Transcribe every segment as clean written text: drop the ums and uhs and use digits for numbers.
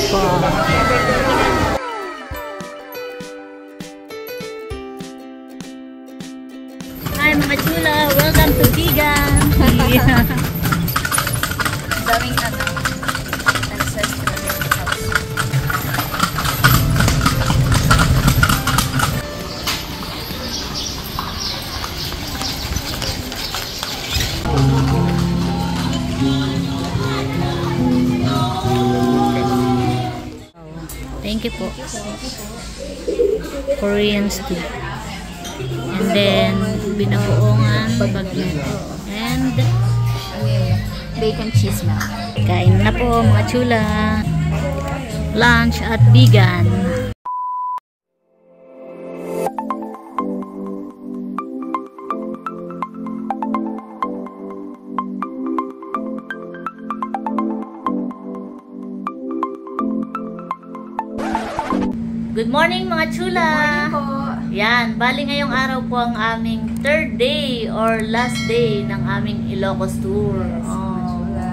po. Hi mga chula! Welcome to Vegan! Daming ancestral house. Thank you po. Korean stew. And then, binabuongan, bagneto. And, bacon cheese milk. kain na po mga chula. Lunch at vegan. Good morning mga chula! Good morning po! Yan, bali ngayong araw po ang aming third day or last day ng aming Ilocos tour. Yes, mga chula.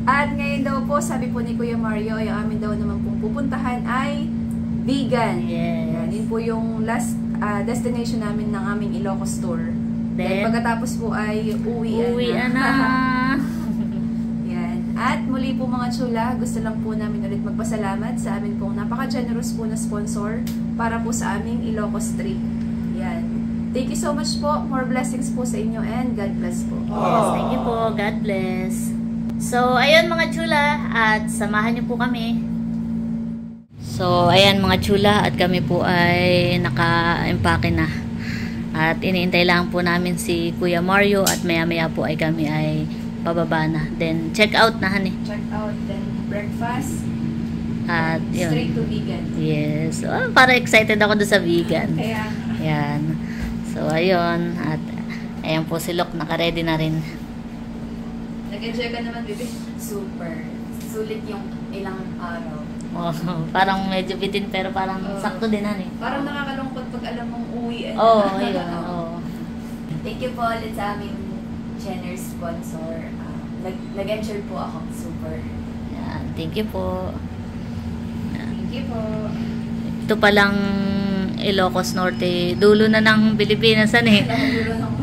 At ngayon daw po, sabi po ni Kuya Mario, yung amin daw naman pong pupuntahan ay vegan. Yes. Yan, yun po yung last destination namin ng aming Ilocos tour. Then pagkatapos po ay uwian na. Yan. At muli po mga chula, gusto lang po namin ulit magpasalamat sa amin pong napaka-generous po na sponsor para po sa aming Ilocos trip. Yan. Thank you so much po. More blessings po sa inyo and God bless po. Yes, thank you po. God bless. So, ayun mga chula, at samahan niyo po kami. So, ayan mga chula, at kami po ay naka-empake na. At iniintay lang po namin si Kuya Mario at maya-maya po ay kami ay pababa na. Then, check out na honey. Check out, then breakfast. At yun. Straight to vegan. Yes. So, para excited ako doon sa vegan. Kaya, Yan. So, ayun. At ayan po si Lok, naka-ready na rin. nag-enjoy ka naman, baby? Super. Sulit yung ilang araw. Oh, parang medyo bitin pero parang sakto din honey. Parang nakakalungkot pag alam mong uwi. Oo, ayun. Oo. Thank you po ulit sa aming generous sponsor. Nag-enjoy po ako. Super. Yan. Thank you po. Thank you po. Ito palang Ilocos Norte. Dulo na ng Pilipinas eh. Nakagulo ng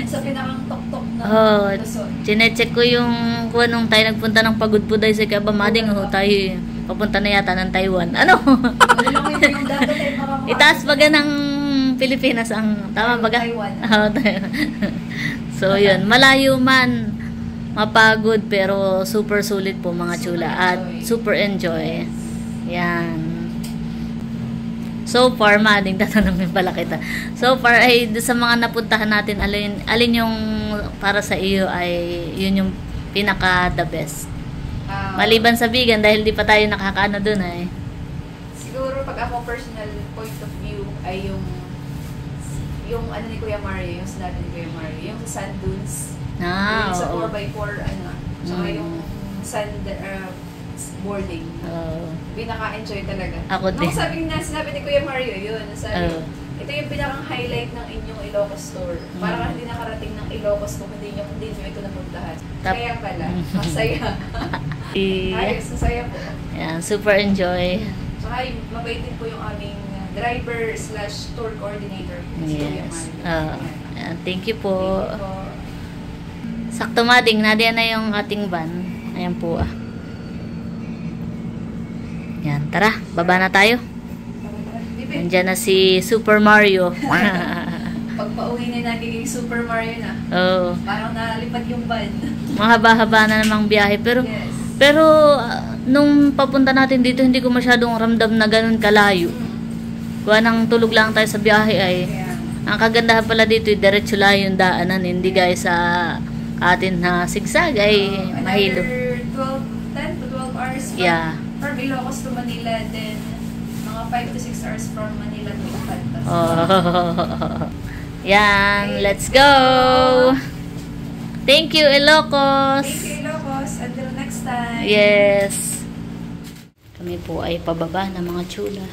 sa pinakang tok-tok na Luzon. Chinecheck ko yung kung nung tayo nagpunta ng Pagudpuday sa Kabamading. Tayo papunta na yata ng Taiwan. Ano? Yung dati tayo makakuha. Itaas baga ng Pilipinas ang tama baga? Taiwan. So yun, malayo man, mapagod pero super sulit po mga chula at super enjoy. Yan. So far, mading tatanungin pala kita. So far ay sa mga napuntahan natin, alin yung para sa iyo ay yun yung pinaka the best. Maliban sa vegan dahil di pa tayo nakakaano dun eh. Siguro pag ako personal point of view ay yung ano ni Kuya Mario, yung sinabi ni Kuya Mario, yung sa sand dunes. Yung sa 4x4 tsaka yung sand boarding. Pinaka-enjoy talaga. Ako din. Sinabi ni Kuya Mario yun. Ito yung pinakang-highlight ng inyong Ilocos tour. Para hindi nakarating ng Ilocos kung hindi nyo ito napuntahan. Kaya pala, masaya. Ayos, masaya po. Yan, super enjoy. Tsaka mabait din po yung aming driver/tour coordinator. Si Kuya Yes. Mario. Yan, thank you po. Thank you po. Sakto mading, nadia na yung ating van. Ayan po Yan, tara, baba na tayo. Nandiyan na si Super Mario. Pag pauwi na nagiging Super Mario na. Oo. Parang nalipad yung van. Mahaba-haba na namang biyahe. Pero, Yes. nung papunta natin dito, hindi ko masyadong ramdam na ganun kalayo. Kuha nang tulog lang tayo sa biyahe ay. Ang kagandahan pala dito, diretso lang yung daanan. Hindi guys sa atin na sigsag ay mahilo. 10 to 12 hours from Ilocos to Manila, then mga 5 to 6 hours from Manila to Infantas. Yan, let's go! Thank you, Ilocos! Thank you, Ilocos. Until next time. Yes! Kami po ay pababa ng mga chula.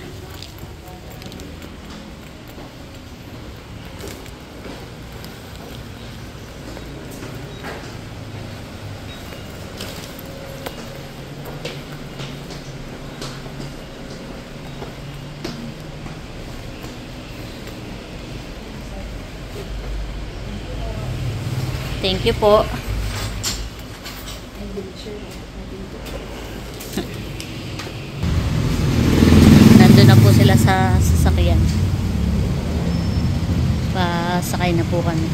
Thank you po. Nandun na po sila sa sasakyan. Pasakay na po kami.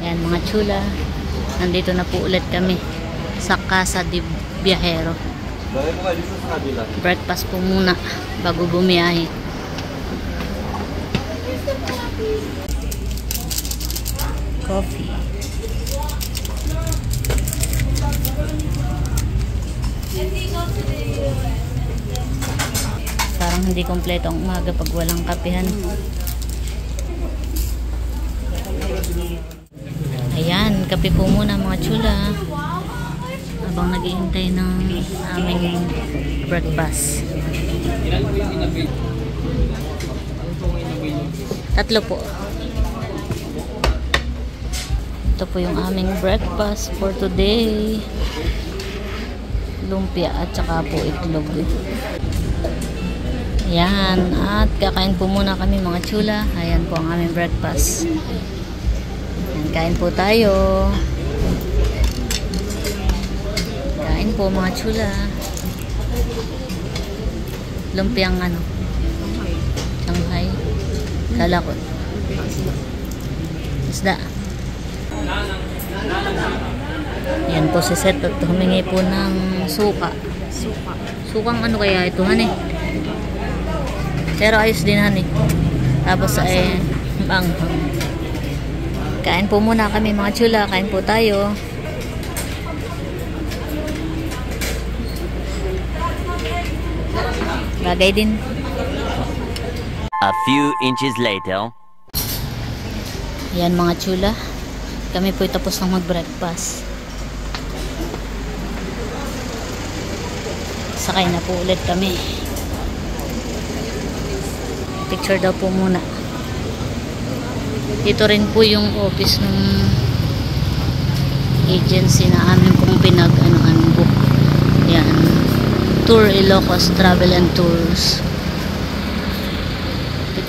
Ayan mga chula. Nandito na po ulit kami sa Casa de Viajero. Breakfast po muna bago bumiyahe. Coffee. Parang hindi kompleto ang umaga pag walang kapehan. Ayan, kape po muna mga chula. Habang naghihintay ng aming breakfast. 3 po. Ito po yung aming breakfast for today. Lumpia at saka po itlog. Ayan, at kakain po muna kami mga chula. Ayan po ang aming breakfast. Ayan, kain po tayo. Kain po mga chula. Lumpiang ano? Shanghai. Kala ko. Isda. Ayan po si Seth at humingi po ng suka. Sukang ano kaya ito, honey? Pero ayos din, honey. Tapos ay manghang. Kain po muna kami mga chula. Kain po tayo. Bagay din. A few inches later. Yan mga chula. Kami po tapos ng mag-breakfast. Sakay na po ulit kami. Picture daw po muna. Dito rin po yung office ng agency na amin pong pinag-anuhan book. Yan. Tour Ilocos Travel and Tours.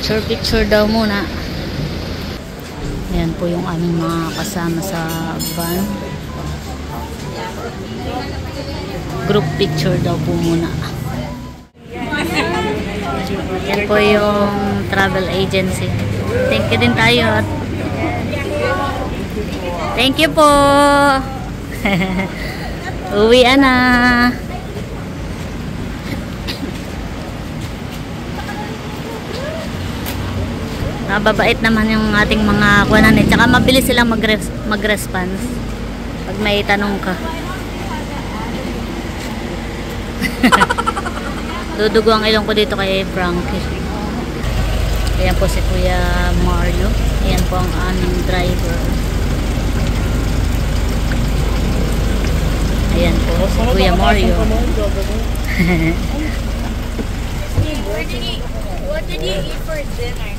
Picture daw muna. Yan po yung aming mga kasama sa van. Group picture daw po muna. Yan po yung travel agency. Thank you din tayo. Thank you po. Uwian na. Mababait naman yung ating mga kuwanan eh. Tsaka mabilis silang mag-response pag may tanong ka. Dudugo ang ilong ko dito kay Frankie. Ayan po si Kuya Mario. Ayan po ang aming driver. Ayan po si Kuya Mario. What did you eat for dinner?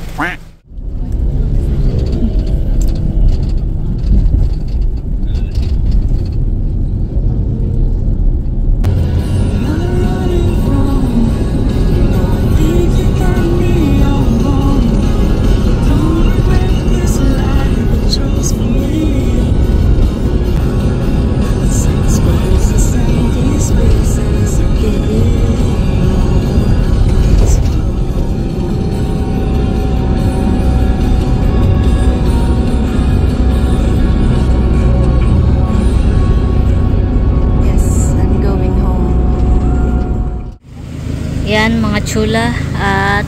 Yan mga chula, at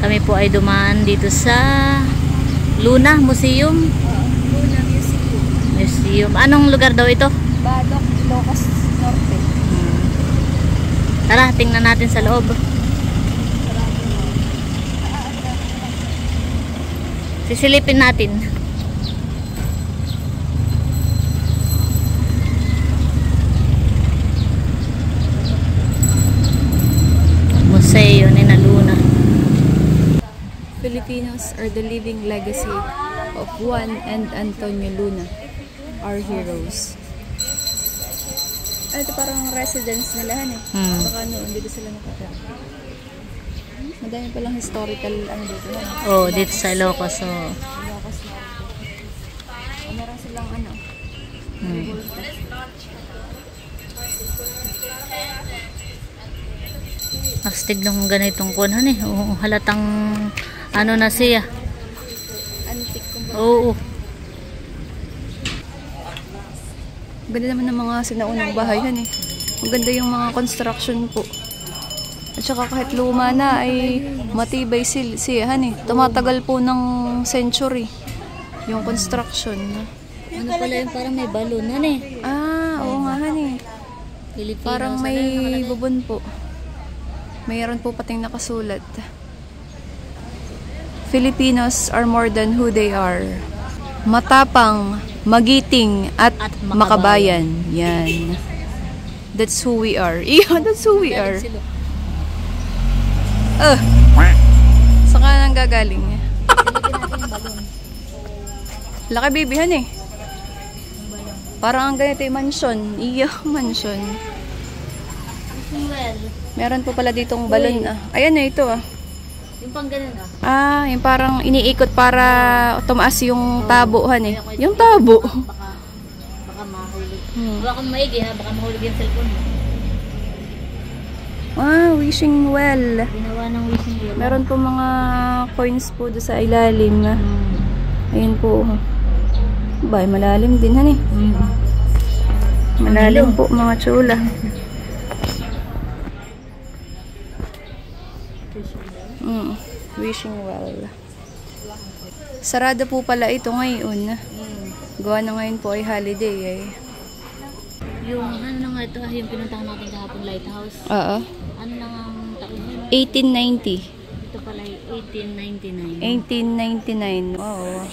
kami po ay dumaan dito sa Luna Museum. Luna Museum. Anong lugar daw ito? Badok, Ilocos Norte. Tara, tingnan natin sa loob. Sisilipin natin. Museo ni Luna. Filipinos are the living legacy of Juan and Antonio Luna, our heroes. Ito parang residence nila eh. Baka noon dito sila nakatira. Madami palang historical ano dito. Oh, dito sa Ilocos. So. Meron silang ano. Astig ng ganitong kunhan eh. Oo, halatang ano na siya. Antique kumbaga. Oo. Ganda naman ng mga sinaunang bahayan eh. Maganda yung mga construction po. At saka kahit luma na ay matibay siyahan eh. Tumatagal po ng century yung construction. Ano pala yung parang may balunan eh. Oo nga han eh. Pilipinas. Parang may bubon po. Mayroon po pating nakasulat. Filipinos are more than who they are. Matapang, magiting, at makabayan. Yan. That's who we are. Yeah, that's who we are. Saan ka nang gagaling? Laki bibihan eh. Parang ang ganito yung mansion. Iya, mansion. Meron po pala ditong balon. Ayan na ito ah. Yung pang ganun ah. Yung parang iniikot para tumaas yung tabuhan eh. Yung tabo. Baka mahulog. Baka maigi ha, baka mahulog yung cellphone mo. Wishing well. Ginawa ng wishing well. Meron po mga coins po doon sa ilalim. Ayun po. Bay, malalim din han eh. Malalim po mga chula. Wishing well. Sarado po pala ito ngayon. Gawa na ngayon po ay holiday eh. Yung ano na nga ito, yung pinuntahan natin kahapon lighthouse. Oo. Ano na nga ang taon yun? 1890. Ito pala yung 1899. 1899. Wow.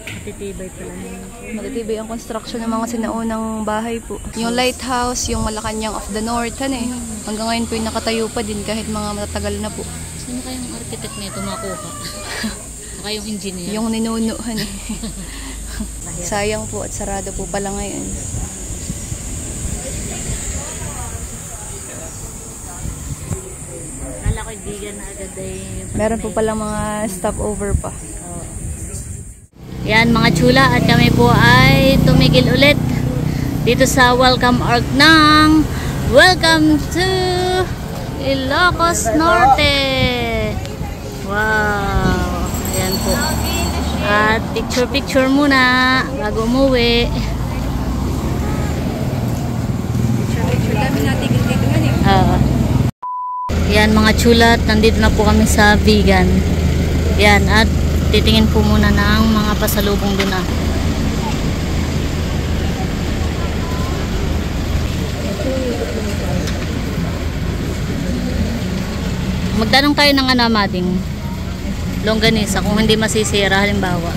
Matitibay pala yun. Matitibay ang construction ng mga sinaunang bahay po. Yung lighthouse, yung Malacanang of the North, hanggang ngayon po yung nakatayo pa din kahit mga matatagal na po. Sino kayong architect nito makuha? Saka yung engineer? Yung ninunuhan eh. Sayang po at sarado po pala ngayon. Kala ko ibigan na agad ay... Meron po pala mga stopover pa. Yan mga chula, at kami po ay tumigil ulit dito sa welcome arc ng Welcome to Ilocos Norte. Wow, ayan po. At picture muna bago umuwi. Dami natigil dito nga Yan mga chula, nandito na po kami sa vegan. Yan, at titingin po muna ng mga pasalubong dun ah. Magtanong tayo ng ano, mading longganisa kung hindi masisira halimbawa.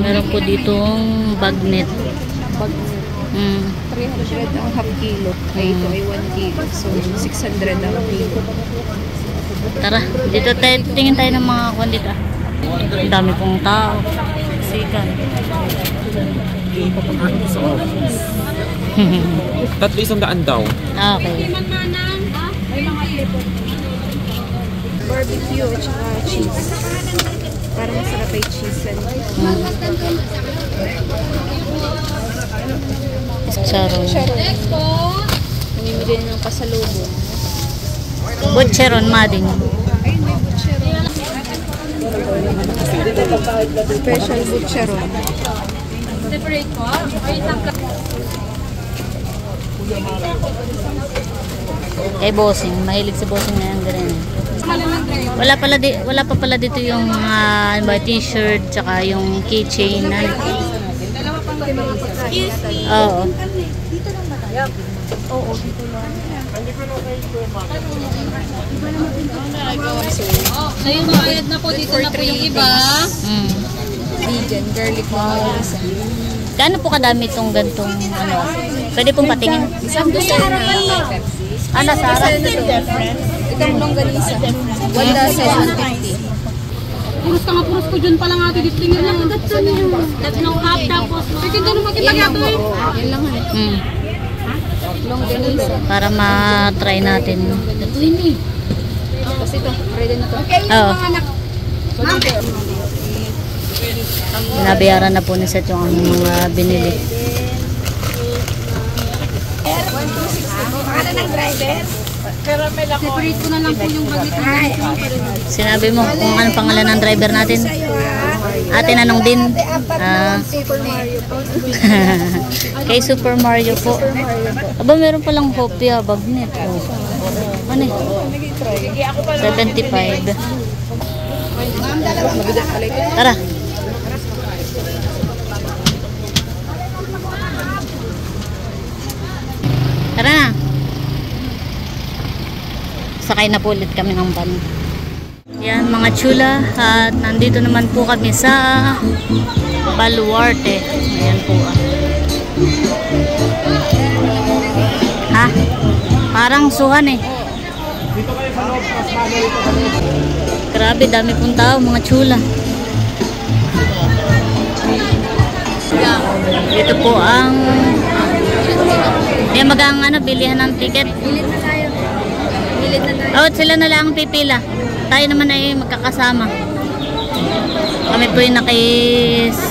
Meron po ditong bagnet. 300 ang half kilo. Ay, ito ay 1 kilo. So, 600 ang kilo. Tara, dito tingin tayo ng mga kondita. Ang dami pong tao. Sikan. Tatlo isang daan daw. Okay. Barbecue at saka cheese. Para masarap ay cheese. Charon. Namimili ng pasalubong. Butcheron, mading. Ayun, may butcheron. Special butcheron. Separate ko. Bossing. Mahilig si bossing na yung ganun. Wala pa pala dito yung t-shirt tsaka yung keychain na. Oo. Oo, dito lang. So yung bayad na po dito na po yung iba. Vegan, garlic mayonnaise. Gaano po kadami itong gantong ano? Pwede pong patingin. Isang dosena. Ano sa harap? Itong longganisa. 1,750. Puros ka nga, puros ko dyan pala nga ito. Tingin lang. Tatlong half tapos. Sige, doon makita nga ito eh. Yan lang. Para ma-try natin. Tapos ito, ready na to. Oo. Binabayaran na po ni Seth yung mga binili. Pangalan ng driver? Separate ko na lang po yung bag nito. Sinabi mo kung anong pangalan ng driver natin? Ate Nanong din. Kay Super Mario po. Aba, meron palang Hopia bagnet. Oh. Ano eh? 75. Tara. Tara na. Sakay na po ulit kami ng van. Yan mga chula, at nandito naman po kami sa Baluarte. Ayan po. Ha? Parang suhan eh. Grabe, dami pong tao mga chula. Dito po ang magang bilihan ng ticket. Bilit na tayo. Bilit na tayo. Oh, sila na lang ang pipila. Tayo naman ay magkakasama. Kami po yung nakisama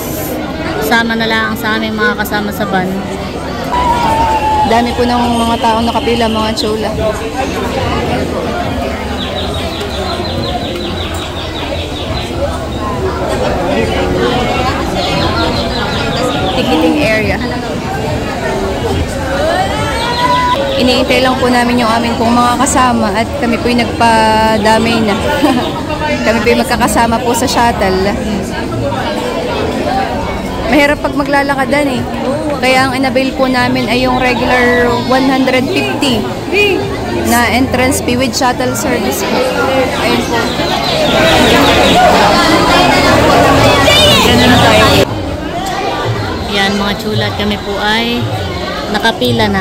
na lang sa aming mga kasama sa van. Dami po ng mga taong nakapila, mga chula. Ticketing area. Iniintay lang po namin yung amin pong mga kasama at kami po yung nagpadamay na. Kami po yung magkakasama po sa shuttle. Mahirap pag maglalakadan eh. Kaya ang inabail po namin ay yung regular 150 na entrance fee with shuttle service po. Ayun po. Ganun na tayo. Yan mga chula, kami po ay nakapila na.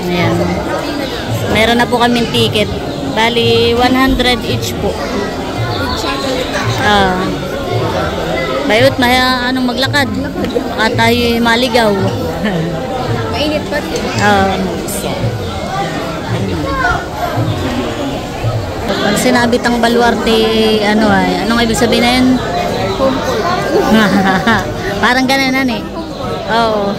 Ayan. Meron na po kaming ticket. Bali 100 each po. Bayot, anong maglakad? Baka tayo maligaw. Mainit pa din. Pag sinabi tang Baluarte, anong ibig sabihin na yun? Parang gananan eh. Oo.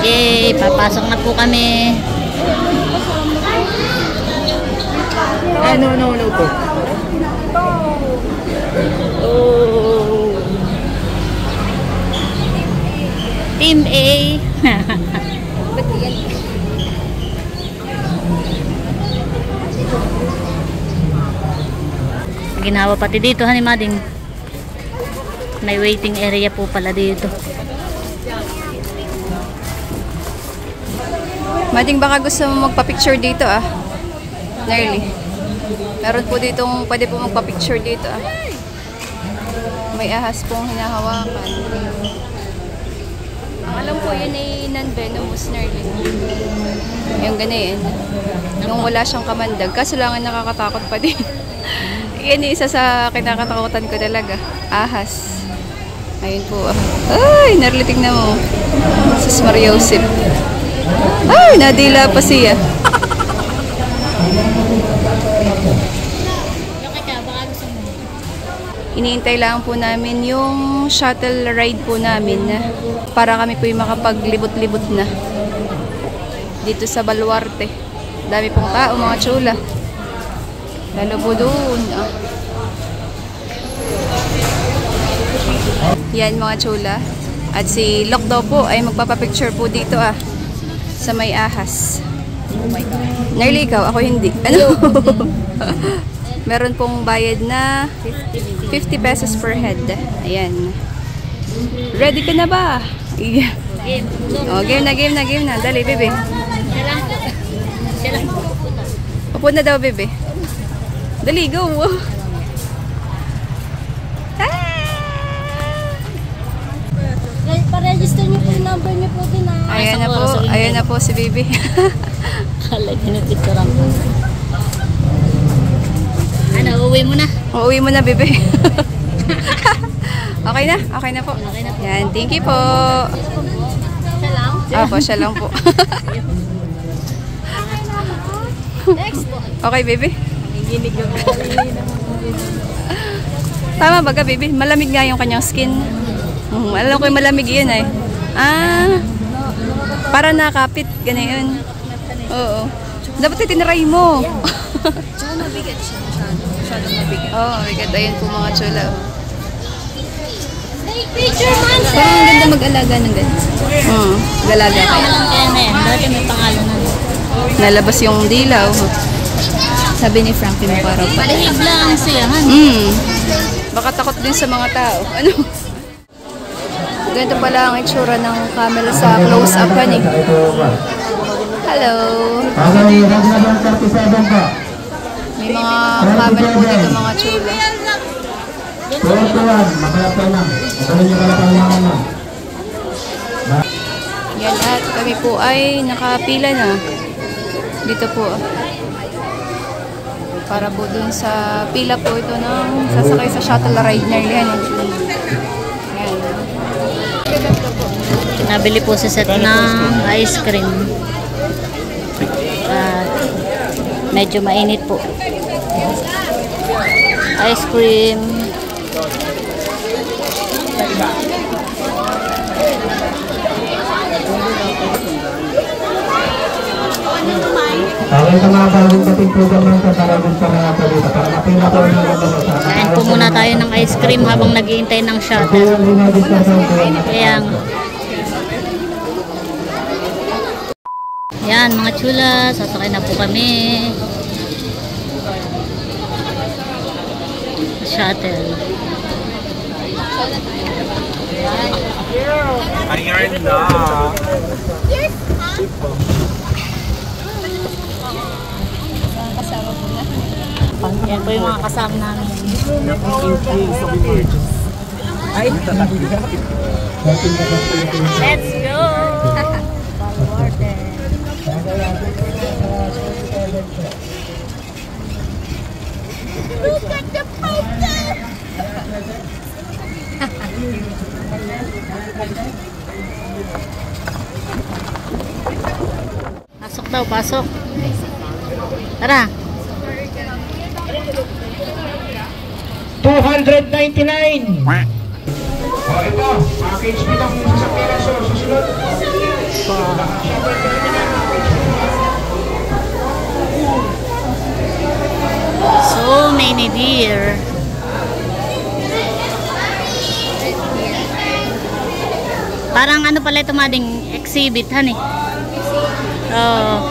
Yay, papasok na po kami. No po. Oh. Team A. Ginawa pati dito, Honey Mading. May waiting area po pala dito. Mading, baka gusto mo magpa-picture dito Nerly. Meron po ditong pwede po magpa-picture dito May ahas pong hinahawakan. Ang alam ko yun ay non-venomous, Nerly. Yung ganayin. Yung wala siyang kamandag. Kaso lang nakakatakot pa din. Yan isa sa kinakatakutan ko talaga. Ahas. Ayun po. Ay, Nerly, tignan mo. Sus Mariosip. Ay, nadila pa siya. Iniintay lang po namin yung shuttle ride po namin para kami po yung makapaglibot-libot na dito sa Baluarte. Dami pong tao, mga chula. Lalo po doon. Yan mga chula. At si Lok daw po ay magpapapicture po dito sa may ahas. Nerly, ikaw, ako hindi. Ano? Meron pong bayad na 50 pesos per head. Ayan. Ready ka na ba? Yeah. Oh, game na. Dali, bebe. Upo na daw, bebe. Dali, go. Pa-register niyo po yung number niyo po din Ayan na po si Bibi. Kala, pinipicturan ko. Uuwi mo na? Uuwi mo na, Bibi. Okay na po. Okay na po. Yan, thank you po. Apo, siya lang po. Okay, baby. Tama ba ka, baby? Malamig nga yung kanyang skin. Alam ko yung malamig yun eh. Para nakapit. Ganyan. Oo. Dapat itinry mo. Tsaka mabigat siya. Masyadong mabigat. Oo, mabigat. Ayun po mga chula. Picture monster! Parang ang ganda mag-alaga ng ganyan. Galaga kayo. Pangalan kaya na yan. Dati may pangalan na. Nalabas yung dilaw. Sabi ni Frankie mo parang pa. Palihig lang siya. Baka takot din sa mga tao. Ano? Ganito pala ang itsura ng camel sa close-up ni. Hello! May mga camel po dito mga chula. Yan at kami po ay nakapila na. Dito po. Para po dun sa pila po ito ng sasakay sa shuttle ride na yan. Yan. Nabili po si Seth ng ice cream. At medyo mainit po. Ice cream. Kaya sa mga bagong dating program ng kasaradon sa mga palita para mapila po yung mga sa Kain po muna tayo ng ice cream habang naghihintay ng shuttle. Kaya yan mga chula, sasakay na po kami. Shuttle. Ayan na. Yan po yung mga kasama namin. Let's go! Look at the poster! Pasok daw, pasok. Tara. 299. Ito, package pitong sasakyan sa susunod. So many deer. Parang ano pala ito mading exhibit, honey. Oh.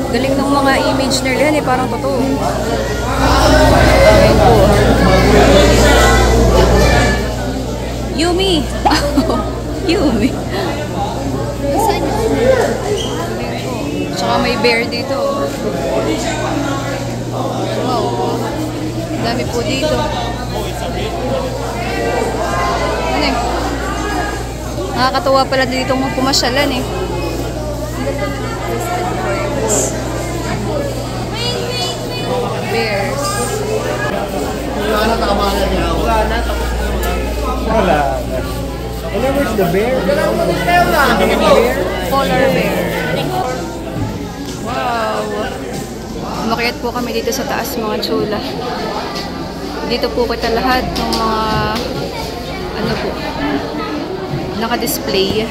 Galing ng mga image nila yan eh, parang totoo. Ayan po. Yumi! Yumi! Tsaka may bear dito. Wow. Dami po dito. Ano eh? Nakakatuwa pala dito mga pumasyalan eh. Bears. Wala. Where's the bear? Polar bear. Wow. Umakyat po kami dito sa taas mga chula. Dito po kita lahat ng mga ano po naka-display.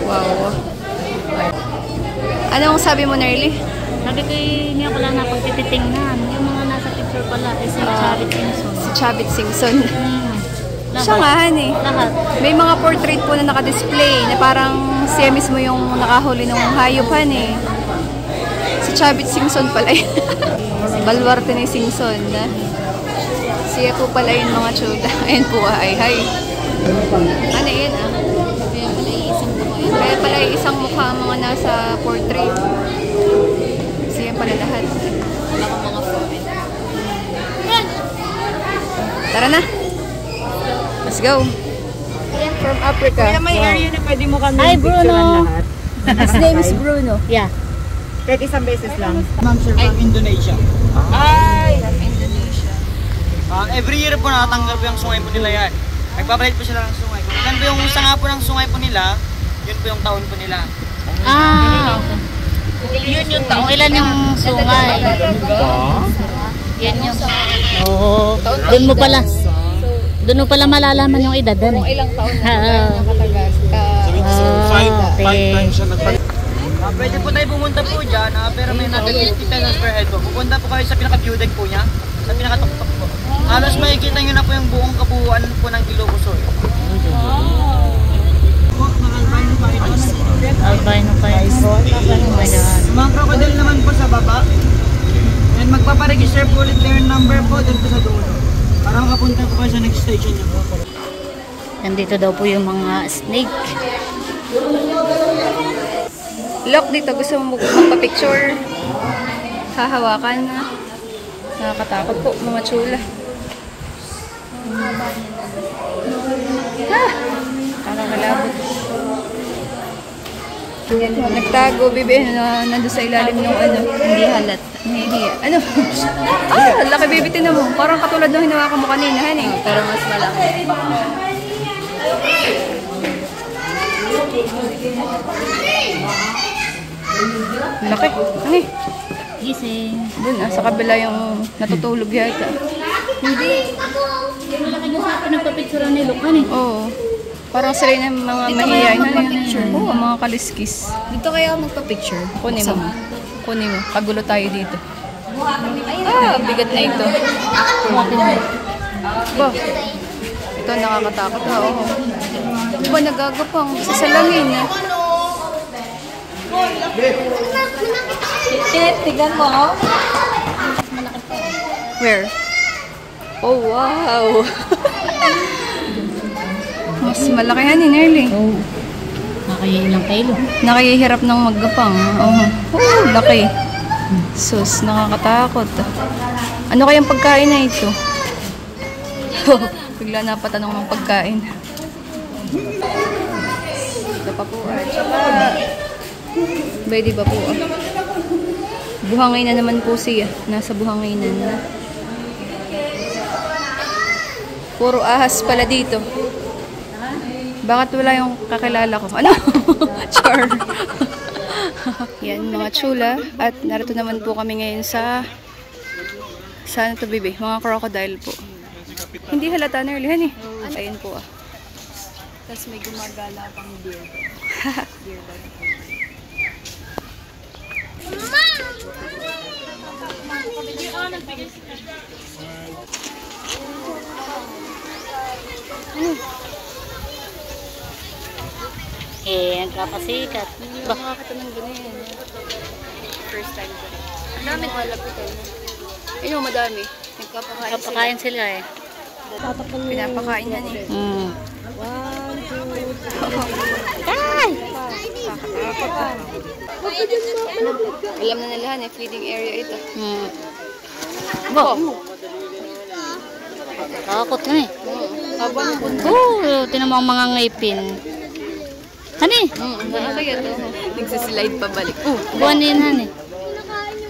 Wow. Anong sabi mo, Nerly? Sabi ko niya ko lang napagtititingnan. Yung mga nasa picture pala is si Chavit Simpson. Si Chavit Simpson. Lahat. Siya nga, eh. Lahat. May mga portrait po na naka-display na parang siya mismo yung nakahuli ng hayupan eh. Si Chavit Simpson pala yun. Baluarte ni Simpson. Siya po pala yun mga chula. Ayun po ay hi. Ano yun ah? Kaya pala yung isang mukha ang mga nasa portrait. Siya pala lahat. Wala kang mga foreign. Tara na. Let's go. From Africa. Kaya may area na pwede mo kami Hi, Bruno. lahat. His name is Bruno. Yeah. Kahit isang beses lang. Ma'am, sir, from Indonesia. Ay! From Indonesia. Every year po nakatanggap yung sungay po nila yan. Nagpapalit po sila ng sungay. Kung ilan po yung sanga po ng sungay po nila, yun po yung taon po nila. Ah, yun yung taong ilan yung sungay. Yan yung oo. Doon mo pala malalaman yung edad doon. Kung ilang taon na Oo. nakatagal. Five times siya Pwede po tayo pumunta po dyan, pero may natin 50 pesos per head po. Pupunta po kayo sa pinaka-view deck po niya, sa pinaka-tuktok po. Halos makikita nyo na po yung buong kabuuan po ng Ilocos Sur. Albino guys. Oh my God. Mga crocodile naman po sa baba. And magpaparegister po ulit their number po dun po sa dulo. Para makapunta po kayo sa next station nyo po. Nandito daw po yung mga snake. Look, dito gusto mo magpa-picture. Hahawakan na. Nakakatakot po, mga chula. Ah! Nakakalabot. Nagtago, bibi, nandun sa ilalim ng ano. Hindi halat. Nahihiya. Ano? Laki bibi, tinan mo. Parang katulad ng hinawakan mo kanina, honey. Pero mas malaki. Laki. Ano eh? Gising. Doon sa kabila yung natutulog yata. Hindi. Malaki na sa akin nagpa-picture ni Lucan eh. Oo. Parang sila yung mga mahihayin. Oo, mga kaliskis. Dito kayo magpa-picture. Kunin mo. Kunin mo. Kagulo tayo dito. Ah, bigat na ito. Ba? Ito nakakatakot na. Oo. Ba, nagagapang. Sasalangin eh. Tignan mo ako. Where? Oh, wow. Mas malakihan ni Nerly. Oh. Nakaya ilang kilo. Nakahihirap ng maggapang. Oh, laki. Sus, nakakatakot. Ano kayang pagkain na ito? Bigla napatanong ng pagkain. Ito pa po. Tsaka, pwede ba po? Buhangay na naman po siya. Nasa buhangaynan na. Puro ahas pala dito. Bakit wala yung kakilala ko? Ano? Char. Yan, mga chula. At narito naman po kami ngayon sa saan ito, bibi? Mga crocodile po. Hindi halata, Nerly. Ayun po ah. Tapos may gumagala pang beer. Eh, nagpapasikat. Baka katanong ganyan. First time ko. Ang dami ko alapitan. Ayun, madami. Kapakain sila eh. Pinapakain yan eh. Mm. Alam na nila eh, feeding area ito. Mm. Bo. Takot nga eh. Haba ng buntot. Oh, tinan mo ang mga ngipin. Hani? Kaya ito. Nagsislide pabalik. Buwan din hani.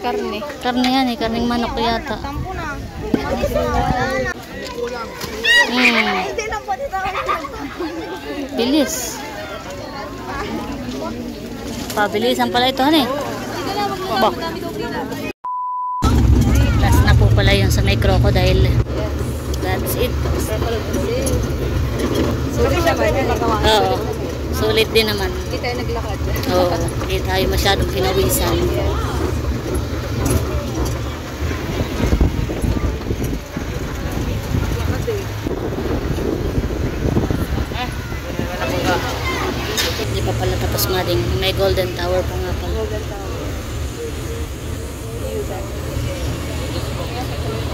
Karne. Karne yan eh, karning manok yata. Bilis. Pabilisan pala ito hani. Bak. Last na po pala yung sa may crocodile. That's it. Oo. Sulit din naman. Hindi tayo naglakad. Oo. Hindi tayo masyadong pinawisan. Hindi pa pala tapos nga din. May Golden Tower pa nga pala.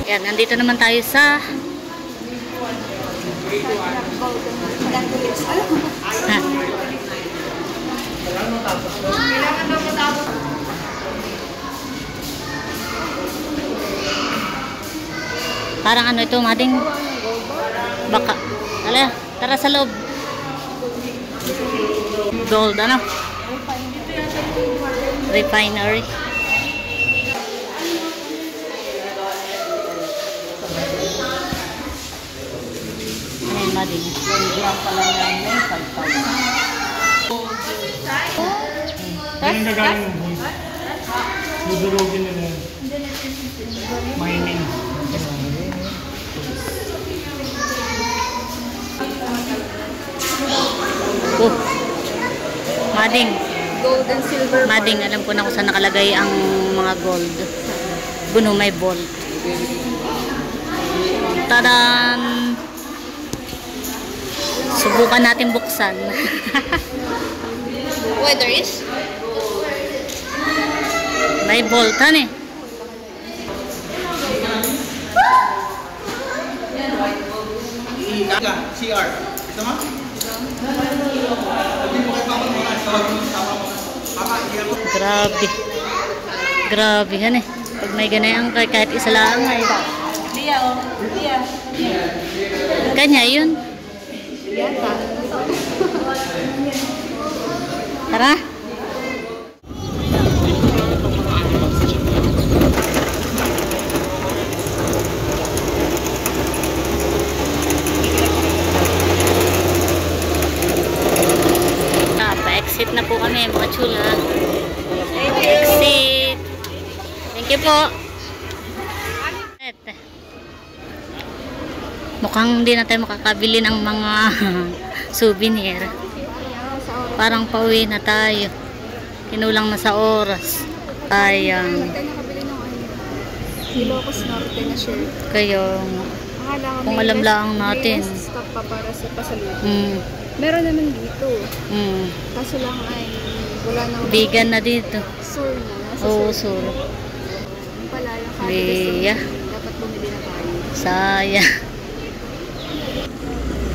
Yan, nandito naman tayo sa parang ano ito, mading Baka. Tara sa loob. Gold, ano? Refinery. Ano yung mading? Yung gagaling mo, boy. Dudurugin nila yun. Mining. Oh. Mading. Gold and silver. Mading, alam ko na kung saan nakalagay ang mga gold. Guno may bolt. Tadan! Subukan natin buksan. Weather is? May boltan eh. CR. Ito mo? Grabe. Grabe yan eh. Pag may ganyan kahit isa lang ay. Kanya yun. Tara. Pa-exit na po kami mga chula. Exit. Thank you po. Mukhang hindi na tayo makakabili ng mga souvenir. Parang pauwi na tayo. Kinulang na sa oras. Sayang. Ilocos Norte na shirt. Kayo, kung alam lang natin. May stop pa para sa pasalubong. Meron naman dito. Kaso lang ay wala nang Vegan na dito. sur na. Nasa Oo, sur. sur. Yung pala yung Leia. dapat bumili na tayo. Sayang.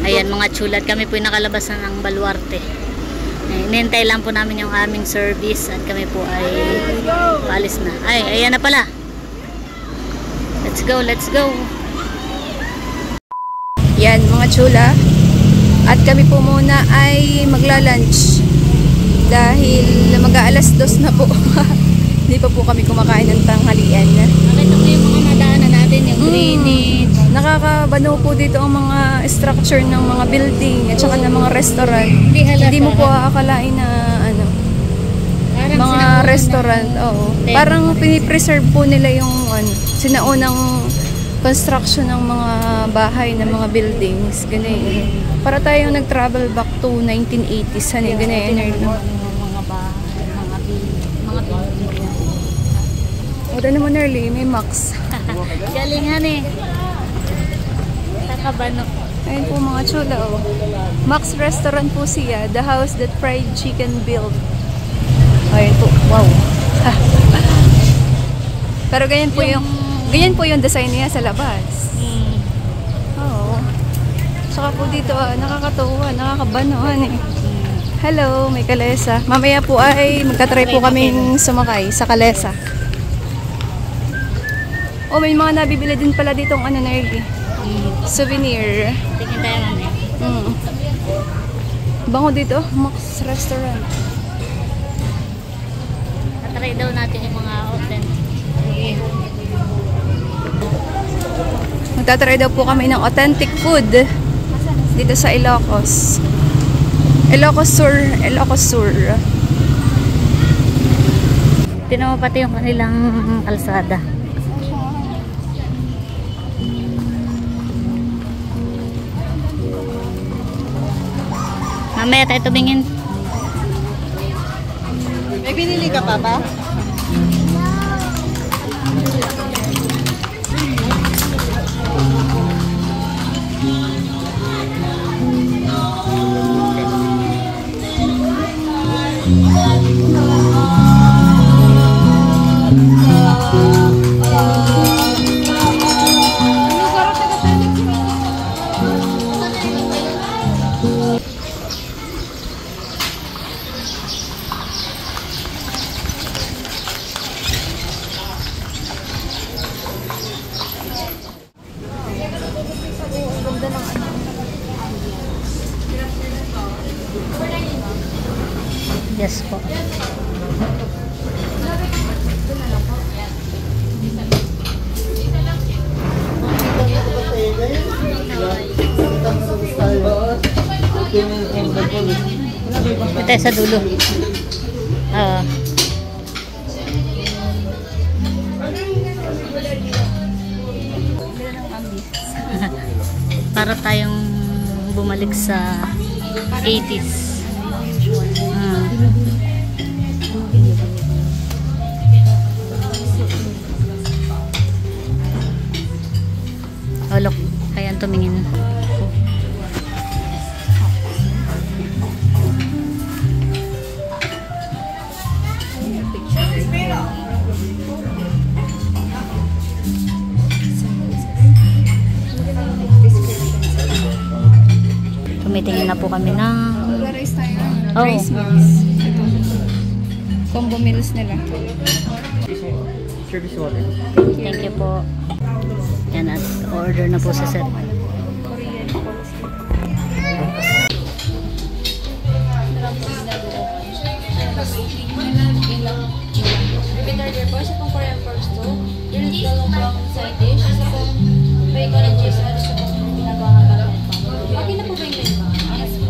Ayan mga chula, at kami po yung nakalabas na ng Baluarte. Inintay lang po namin yung aming service at kami po ay paalis na. Ay, ayan na pala. Let's go, let's go. Yan mga chula. At kami po muna ay magla-lunch. Dahil mag-aalas 2 na po. Hindi pa po kami kumakain ng tanghalian. Nakita mo yung mga nadaanan natin, yung drainage. Nakakabano po dito ang mga structure ng mga building at saka ng mga restaurant. halata. Hindi mo po aakalain na ano, Parang mga sinauna restaurant. Oo. Temple. Parang pinipreserve po nila yung ano, sinaunang construction ng mga bahay, ng mga buildings. Ganyan. Para tayong nag-travel back to 1980s. Ano yung ganyan. Mga bahay, mga building. O, naman early, may Max. Galingan eh. Takabano. Ayun po mga chula, oh. Max Restaurant po siya. The house that fried chicken built. Ayun po. Wow. Pero ganyan po yung design niya sa labas. Oo. Saka po dito, nakakatuwa, nakakabanuhan eh. Hello, may kalesa. Mamaya po ay magtatry po kaming sumakay sa kalesa. Oh, may mga nabibili din pala ditong ano na souvenir. Tingin tayo mamaya. Bango dito, Max Restaurant. Tatry daw natin yung mga authentic. Magtatry daw po kami ng authentic food dito sa Ilocos. Ilocos Sur. Tinan mo pati yung kanilang kalsada. Mamaya tayo tumingin. May binili ka pa ba? Yes po. Ito sa dulo. Para tayong bumalik sa 80s. Oh, look. Ayan, tumingin. Tumitingin na po kami ng Rice tayo. Oh. Rice meals. Combo meals nila. Service water. Thank you po. Yan, at order na po sa set. Order po, isa pong Korean first to. Yung dalawang side dish, isa pong bacon and cheese, at isa pong ginagawa ng balat. Okay na po ba yung menu? Yes po.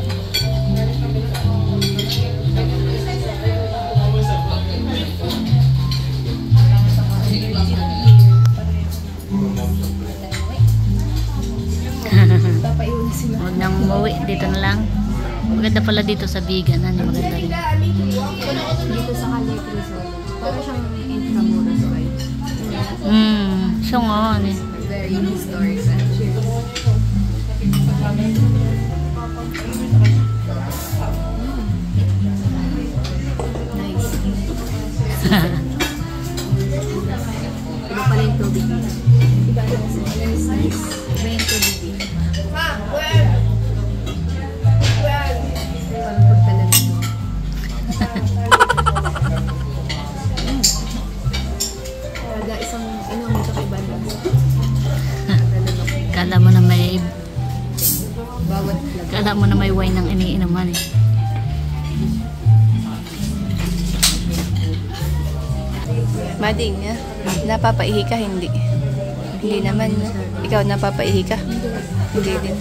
Huwag nang umuwi. Dito na lang. Maganda pala dito sa Bigan. Ano, maganda rin. Dito sa Calle Crisol. Para siyang Intramuros vibes. Siya nga. Ano eh. Very historic and chill. Nice. Iba pala yung tubig dito. Iba nice. Iba yung tubig dito. Parang pagtalan mo. Kaya isang inom ito kay Bandang. Kala mo na may Bawat lag. kala mo na may wine ng iniinuman eh. Mading, napapaihi ka? Hindi. Hindi naman. Ikaw napapaihi ka? Hindi din.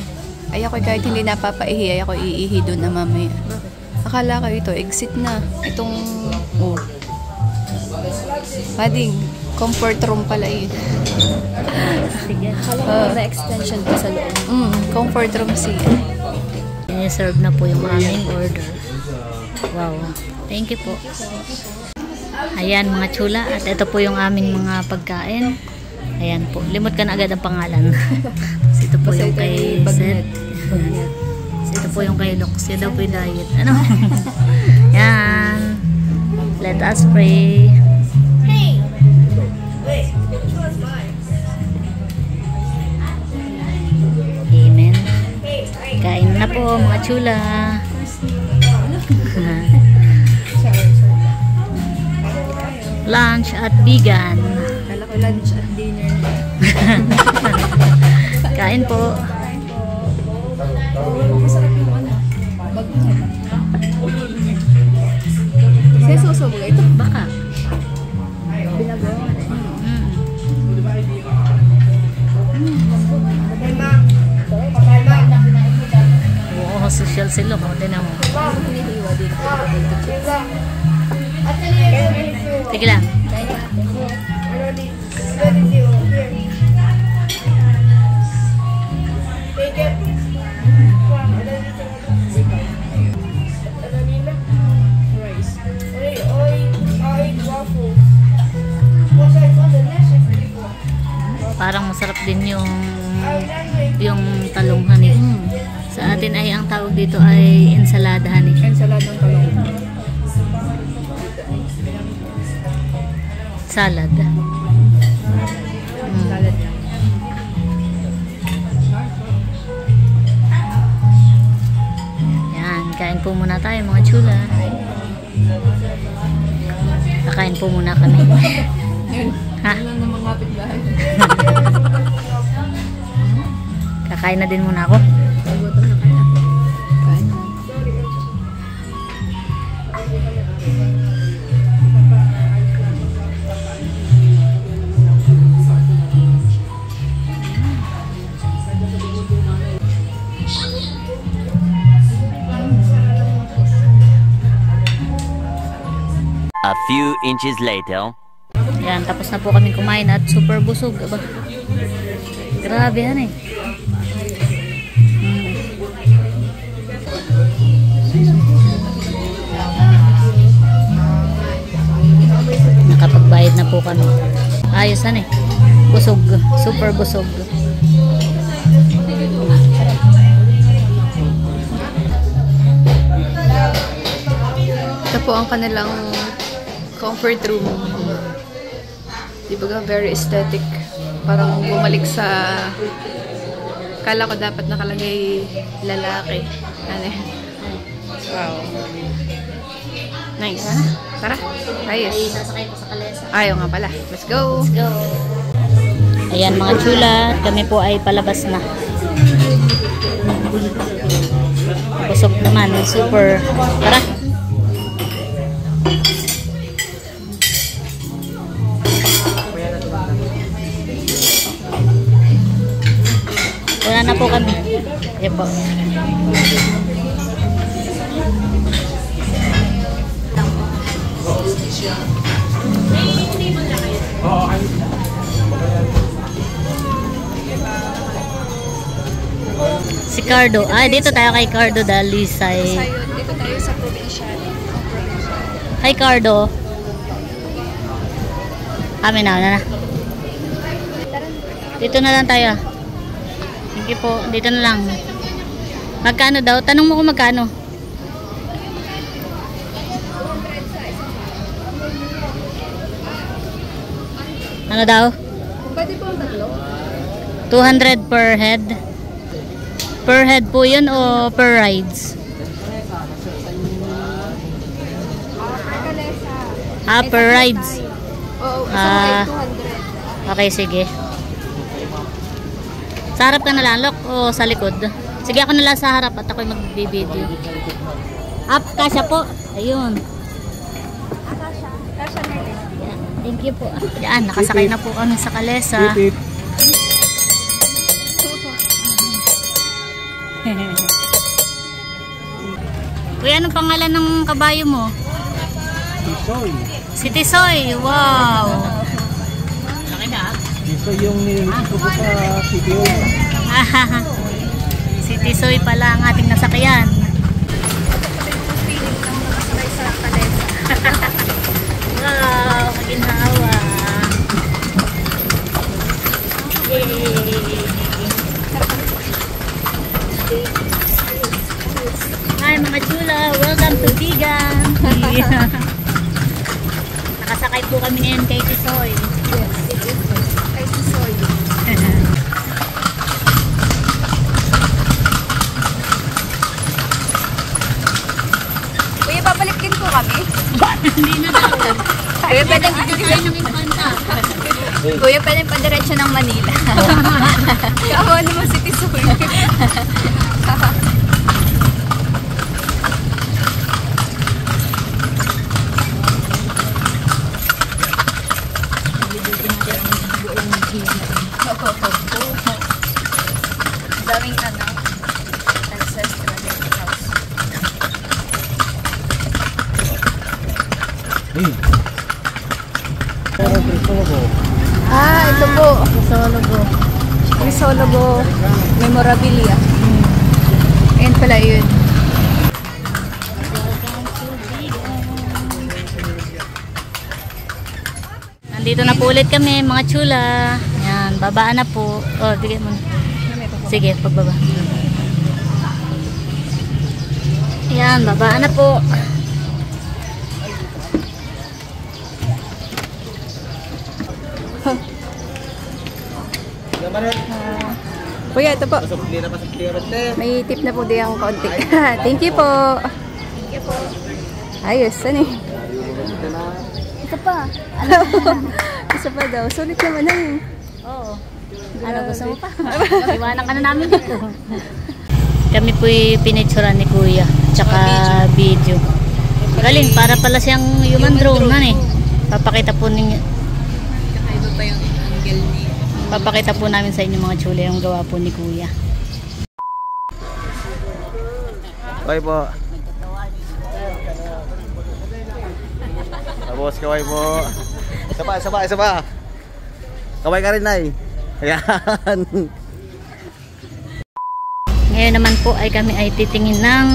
Ay ako kahit hindi napapaihi, ay ako iihi doon na mamaya. Akala ko ito, exit na. Itong, oh. Mading, comfort room pala yun. Sige. May extension pa sa loob. Comfort room siya. I-serve na po yung aming order. Wow. Thank you po. Ayan mga chula. At ito po yung aming mga pagkain. Ayan po. Limot ka na agad ang pangalan. Ito po yung kay Seth. Ito po yung kay Lux. Ito po yung diet. Ano? Yan. Let us pray. Amen. Kain na po mga chula. Lunch at Bigan. Kala ko lunch at dinner na. Kain po. Masarap yung ano. Say suso ba ito? Baka. Binagawa na. Oo, social sila ko. Tinan mo. Hinihiwa dito. Sige lang. Parang masarap din yung talong honey. Sa atin ay ang tawag dito ay ensalada honey. Ensaladang talong. Salad. Salad lang. Yan, kain po muna tayo mga chula. Kakain po muna kami. Ha? Ano na mga kapitbahay? Kakain na din muna ako. Nagutom na kaya. Kain na. A few inches later. Yan, tapos na po kami kumain at super busog. Aba. Grabe yan eh. Nakapagbayad na po kami. Ayos yan eh. Busog. Super busog. Ito po ang kanilang comfort room. Di ba very aesthetic. Parang bumalik sa... Kala ko dapat nakalagay lalaki. Ano yan? Wow. Nice. Tara. Ayos. Sasakay ko sa kalesa. Ayaw nga pala. Let's go. Let's go. Ayan mga chula, kami po ay palabas na. Busog naman, super. Tara. Wala na po kami. Ayan po. Si Cardo. Ay, dito tayo kay Cardo Dalisay. Dito tayo sa provincial. Hi Cardo. Kami na. Dito na lang tayo. Thank you po. Dito na lang. Magkano daw? Tanong mo kung magkano. Ano daw? Pwede po ang tatlo? 200 per head. Per head po yun o per rides? Per rides. Oo, Okay, sige. Sa harap ka na lang, Lok, o sa likod? Sige, ako na lang sa harap at ako'y magbibideo. Kasha po. Ayun. Kasha na rin. Yan. Thank you po. Yan, nakasakay na po kami sa kalesa. Kuya, anong pangalan ng kabayo mo? Tisoy. Si Tisoy. Wow. Laki na. Tisoy yung nililito ko sa video. Si Tisoy pala ang ating nasakyan. Wow, kaginhawa. Yay. Hi mga chula, welcome to Bigan. Nakasakay po kami ngayon kay Tisoy. Yes, kay Tisoy. Kuya, babalik din po kami. Hindi na daw. Kuya, pwedeng ng Infanta. Kuya, pwedeng padiretso ng Manila. Kawa naman si Tisoy. Daming ancestral house. Ito po. Crisologo memorabilia. Ayan pala yun. Nandito na po ulit kami mga chula. Yan, babaan na po. Oh, bigay mo. Sige, pagbaba. Yan, babaan na po. Kuya, ito po. May tip na po diyang konti. Thank you po. Ayos, ano eh. Ito pa. Isa pa daw. Sulit naman na eh. Oo. Ano gusto mo pa? Iwanan ka na namin dito. Kami po'y pinicturan ni Kuya. Tsaka video. Galing, para pala siyang human drone man eh. Papakita po ninyo. Kakaiba pa yung angle niya. Papakita po namin sa inyo mga chula yung gawa po ni Kuya. Okay po. Boss, kaway mo. Isa pa. Kaway ka rin, Nay. Ayan. Ngayon naman po ay kami ay titingin ng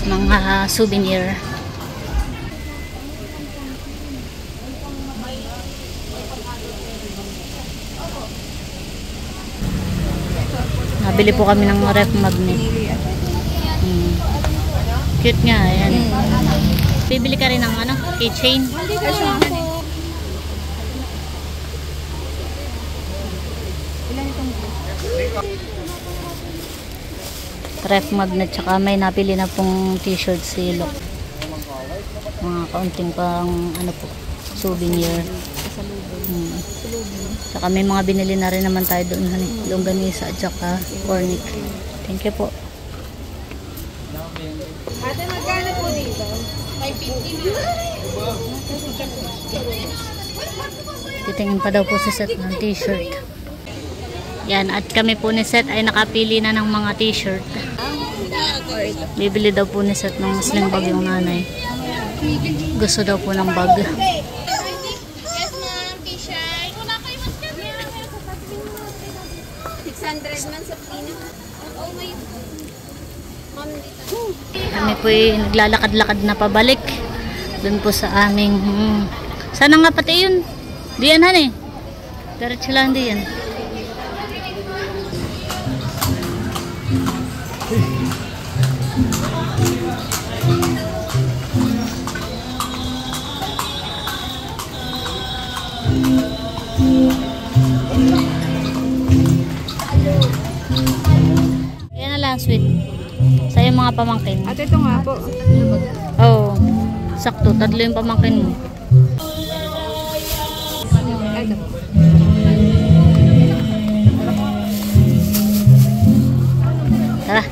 mga souvenir. Nabili po kami ng ref magnet. Cute nga, ayan. Bibili ka rin ng ano, keychain. Ref magnet, tsaka may napili na pong t-shirt si Lok. Mga kaunting pang ano po, souvenir. Tsaka may mga binili na rin naman tayo doon, longganisa at tsaka cornic. Thank you po. Ate, magkano po dito? 550. Titingin pa daw po si Seth ng t-shirt. Yan, at kami po ni Seth ay nakapili na ng mga t-shirt. Bibili daw po ni Seth ng sling bag yung nanay. Gusto daw po ng bag. Yes, ma'am. T-shirt. Wala kayo mas kami. 600 man sa pina. Oh, may... Ma'am, dito. Kami po ay naglalakad-lakad na pabalik. Doon po sa aming... Sana nga pati yun. Diyan han eh. Diretso lang diyan. Yan na lang, sweet. Sa'yo mga pamangkin. At ito nga po. Oo. Sakto, tatlo yung pamangkin mo. Ito. Tara.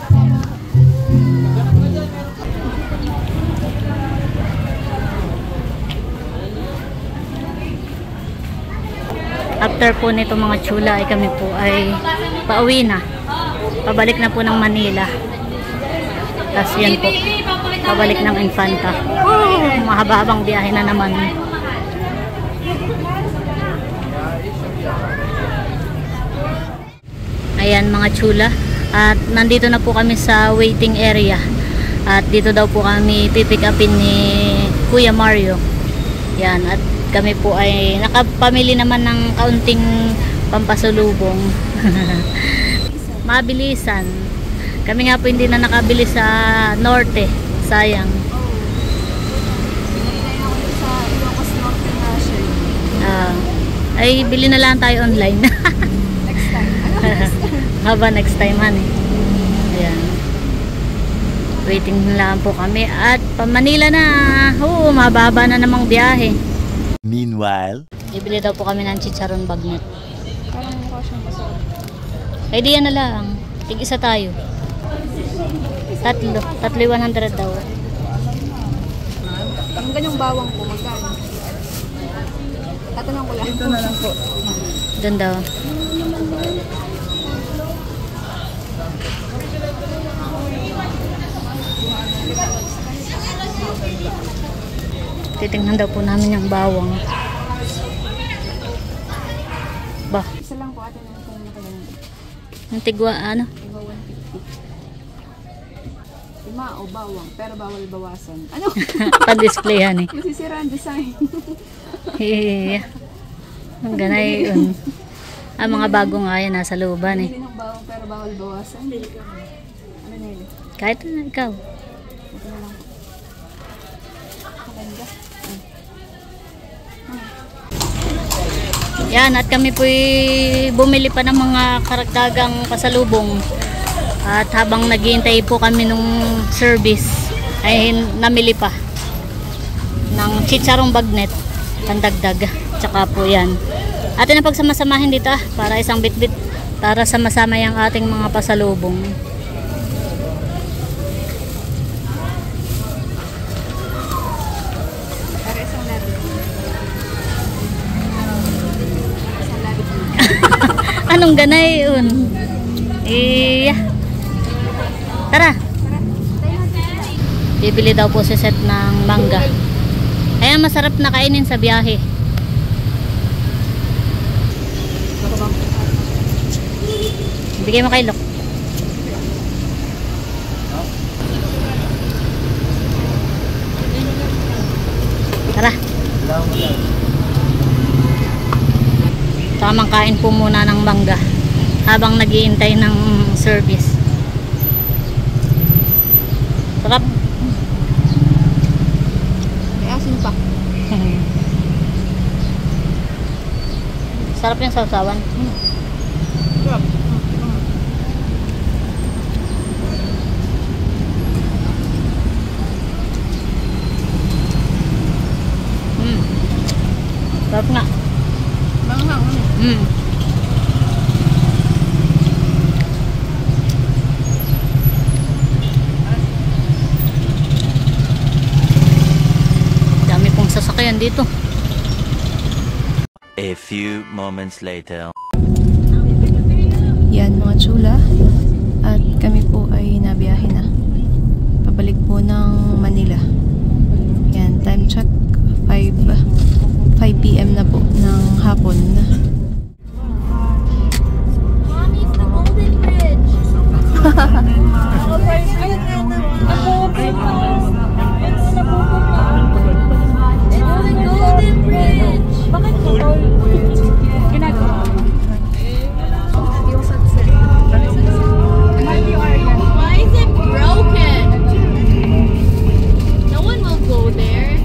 After po nito mga chula ay kami po ay pauwi na. Pabalik na po ng Manila. Tapos yan po. Pabalik ng Infanta. Mahaba-habang biyahe na naman. Ayan mga chula. At nandito na po kami sa waiting area. At dito daw po kami pipick upin ni Kuya Mario. Yan. At kami po ay nakapamili naman ng kaunting pampasulubong. Mabilisan. Kami nga po hindi na nakabili sa Norte. Sayang. Ay bili na lang tayo online. Next time. Haba next time han eh. Ayan. Waiting na lang po kami. At pa Manila na. Oo, mababa na namang biyahe. Meanwhile, Bibili daw po kami ng chicharon bagnet. Parang mukha siyang masarap. Ay di yan na lang. Tig-isa tayo. Tatlo 100 daw. Ang ganyang bawang po, magkano? Tatanong ko lang. Ito na lang po. Doon daw. Titingnan daw po namin yung bawang. Ba, Isa lang po ate na kung nakagalan. yung tigwa ano? Iba 150. Lima o bawang, pero bawal bawasan. Ano? Pa-display yan eh. Masisira ang design. Hehehe. Ang ganay yun. Ang mga bago nga yan nasa looban eh. Hindi ng bawang, pero bawal bawasan. Ano na yun? Kahit na ikaw. Ito na lang po. Maganda. Yan, at kami po'y bumili pa ng mga karagdagang pasalubong. At habang naghihintay po kami nung service, ay namili pa ng chicharong bagnet, pandagdag. Tsaka po yan. Atin na pagsamasamahin dito para isang bitbit para sama-sama yung ating mga pasalubong. Para isang labit. Isang labit. Anong ganay yun? Bibili daw po si Seth ng mangga. Ayan, masarap na kainin sa biyahe. Bigay mo kay Lok. Tara. Tamang kain po muna ng mangga habang naghihintay ng service. Sarap. May asin pa. Sarap yung sausawan. Sarap. Sarap nga. Manghang. Dami pong sasakyan dito. A few moments later. Yan mga chula. At kami po ay nabiyahe na. Pabalik po ng Manila. Yan, time check 5 PM na po ng hapon. Mommy, it's the Golden Bridge. Golden Bridge. Bakit po? Ginagawa. Yung sunset. Why is it broken? No one will go there.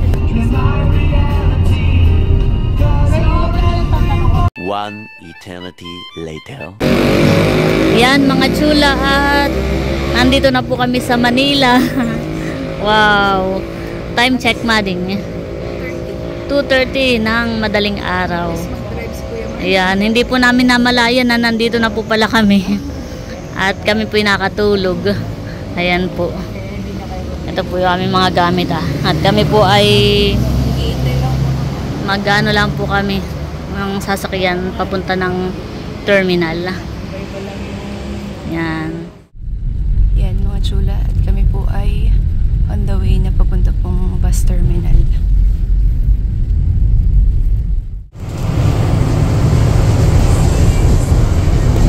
One eternity later. Yan mga chula, at nandito na po kami sa Manila. Wow. Time check mading. 2:30 ng madaling araw. Ayan, hindi po namin namalayan na nandito na po pala kami. At kami po nakatulog. Ayan po. Ito po yung aming mga gamit At kami po ay magano lang po kami ng sasakyan papunta ng terminal. Yan. Yan mga chula. At kami po ay on the way na papunta pong bus terminal.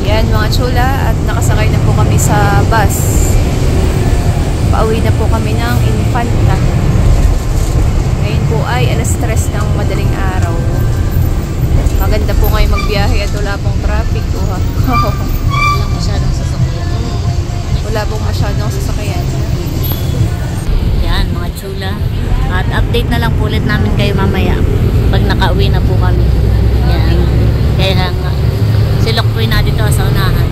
Yan mga chula. At nakasakay na po kami sa bus. Pauwi na po kami ng Infanta. Ngayon po ay alas 3 ng madaling araw. Maganda po ngayon magbiyahe at wala pong traffic. Wala masyadong sasakyan. Wala pong masyadong sasakyan. Yan mga chula. At update na lang po ulit namin kayo mamaya pag nakauwi na po kami. Yan. Kaya nga silok po na dito sa unahan.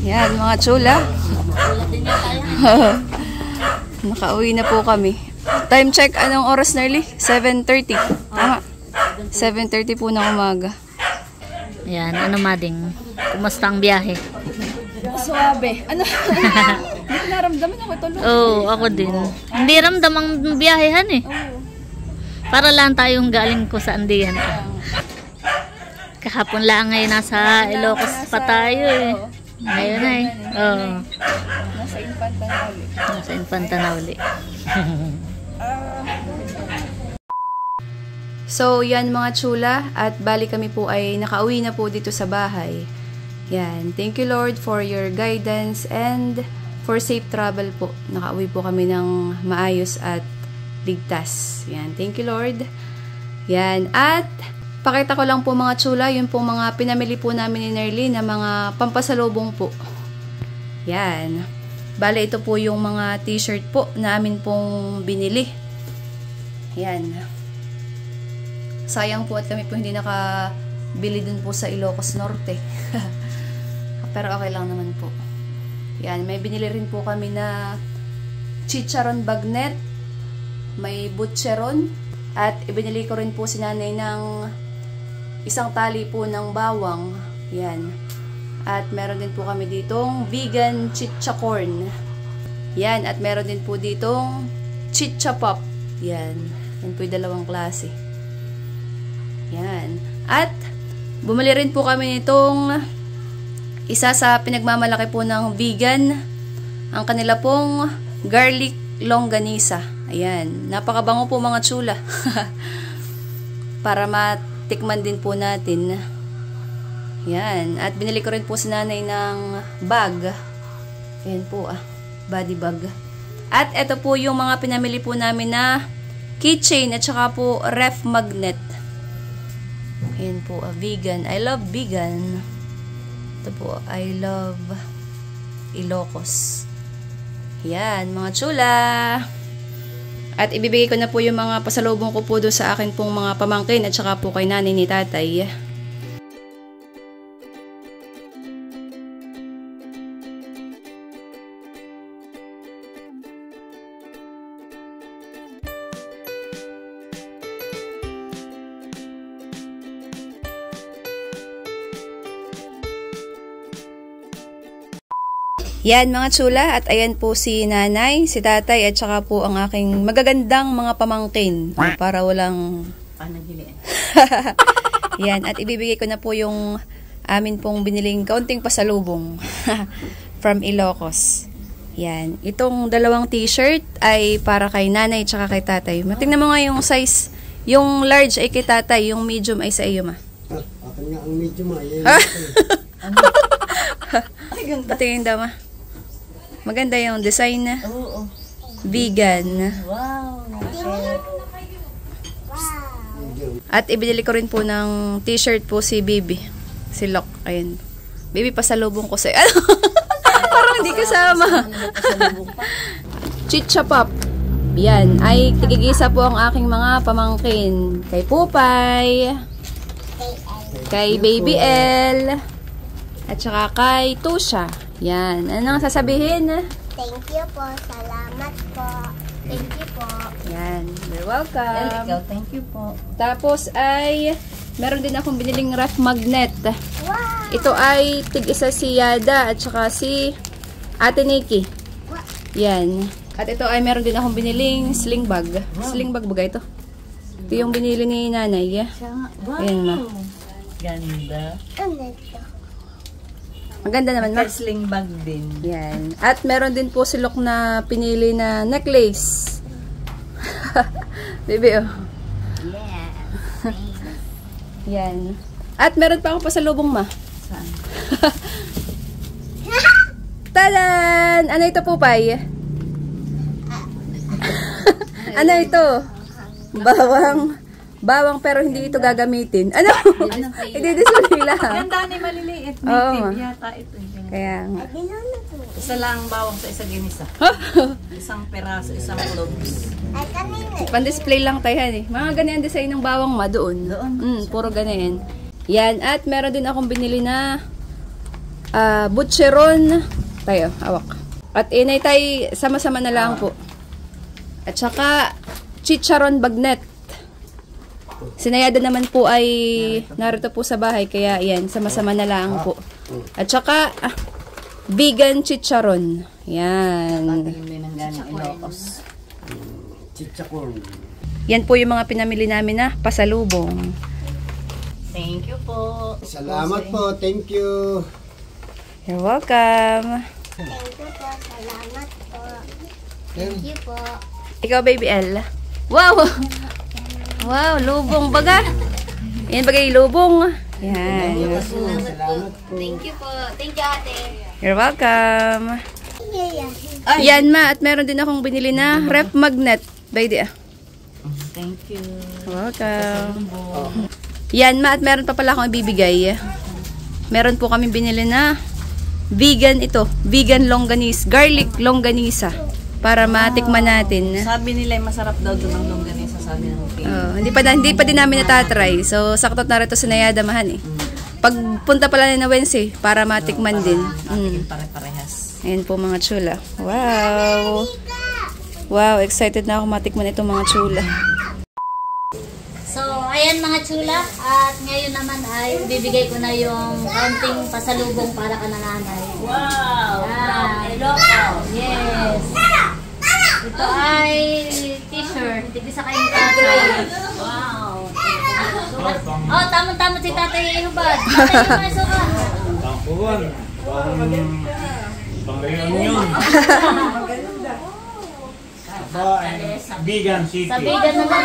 Yan mga chula. Nakauwi na po kami. Time check, anong oras Nerly? 7:30. Tama. 7:30 po ng umaga. Yan, ano mading? Kumusta ang biyahe? Suabe. Ano? Naramdaman ako ito. Oo, ako din. Hindi ramdam ang biyahehan eh. Para lang tayong galing ko sa Andian. Kahapon lang ngayon nasa Ilocos pa tayo eh. Ngayon ay. Oo. Nasa Infanta na uli. Nasa Infanta na uli. So, yan mga chula. At bali kami po ay nakauwi na po dito sa bahay. Yan. Thank you Lord for your guidance and for safe travel po. Nakauwi po kami ng maayos at ligtas. Yan. Thank you Lord. Yan. At pakita ko lang po mga chula, yun po mga pinamili po namin ni Nerly na mga pampasalubong po. Yan. Bale, ito po yung mga t-shirt po na amin pong binili. Yan. Sayang po at kami po hindi bili dun po sa Ilocos Norte. Pero okay lang naman po. Yan, may binili rin po kami na chicharon bagnet, may butcheron, at ibinili ko rin po si nanay ng isang tali po ng bawang. Yan. At meron din po kami ditong vegan chichacorn. Yan. At meron din po ditong chichapop. Yan. Yan po yung dalawang klase. Yan. At bumili rin po kami nitong isa sa pinagmamalaki po ng vegan. Ang kanila pong garlic longganisa. Ayan. Napakabango po mga chula. Para matikman din po natin. Yan. At binili ko rin po si nanay ng bag. Ayan po body bag. At ito po yung mga pinamili po namin na keychain at saka po ref magnet. Ayan po, vegan. I love vegan. Ito po, I love Ilocos. Yan, mga chula. At ibibigay ko na po yung mga pasalubong ko po doon sa akin pong mga pamangkin at saka po kay nanay ni tatay. Yan mga chula, at ayan po si nanay, si tatay, at saka po ang aking magagandang mga pamangkin. Para walang... Yan, at ibibigay ko na po yung amin pong biniling kaunting pasalubong from Ilocos. Yan, itong dalawang t-shirt ay para kay nanay at saka kay tatay. Tingnan mo nga yung size, yung large ay kay tatay, yung medium ay sa iyo ma. Akin nga ang medium ay. Patingin daw ma. Maganda yung design na. Oo. Vegan. Wow. At ibinili ko rin po ng t-shirt po si Baby. Si Locke. Ayun. Baby, pasalubong ko sa'yo. Parang hindi kasama. Chichapop. Yan. Ay, tigigisa po ang aking mga pamangkin. Kay Pupay. Kay Baby L. At saka kay Tusha. Yan. Anong sasabihin? Thank you po. Salamat po. Thank you po. Yan. You're welcome. Ikaw, thank you po. Tapos ay, meron din akong biniling ref magnet. Wow! Ito ay tig-isa si Yada at saka si Ate Nikki. Yan. At ito ay meron din akong biniling sling bag. Sling bag ba ito? Ito yung binili ni nanay. Wow. Ayan na. Ganda. Maganda naman ma. Sling bag din. Yan. At meron din po si Locke na pinili na necklace. Baby oh. Yeah. Yan. At meron pa akong pasalubong ma. Saan? Tadan! Ano ito po, Pay? Ano ito? Bawang pero hindi ito gagamitin. Ano? Ididisplay lang. Ganda ni maliliit. Oo. Native yata ito. Kaya nga. Isa lang bawang sa isa ginisa. Isang peraso, isang cloves. Pan-display lang tayo eh. Mga ganyan design ng bawang ma doon. Puro ganyan. Yan. At meron din akong binili na butcheron. Tayo, hawak. At inay tayo, sama-sama na lang po. At saka chicharon bagnet. Sinayada naman po ay narito po sa bahay. Kaya yan, sama-sama na lang po. At saka vegan chicharon. Yan. Chichacorn. Yan po yung mga pinamili namin na pasalubong. Thank you po. Salamat po. Thank you. You're welcome. Thank you po. Salamat po. Thank you po. Ikaw, Baby L. Wow! Wow, lubong baga. Yan bagay lubong. Yan. Salamat po. Thank you po. Thank you, ate. You're welcome. Yan ma, at meron din akong binili na ref magnet. Baby Thank you. Welcome. Yan ma, at meron pa pala akong ibibigay. Meron po kami binili na vegan ito. Vegan longganisa. Garlic longganisa. Para matikman natin. Sabi nila masarap daw doon ang longganisa sa amin ang pin. Hindi pa din namin natatry. So, saktot na rin ito sa Nayadamahan eh. Pagpunta pala na Wednesday para matikman din. Pare-parehas. Ayan po mga chula. Wow! Wow, excited na ako matikman itong mga chula. So, ayan mga chula. At ngayon naman ay bibigay ko na yung kaunting pasalubong para ka na nanay. Wow! Yes! Ito ay t-shirt. Tigisa kayong tatay. Wow! Oh, tama-tama si tatay Hubad. Tatay yung mga suka. Tangkuhan. Pang-reunion. Bigan City. Sa Bigan na lang.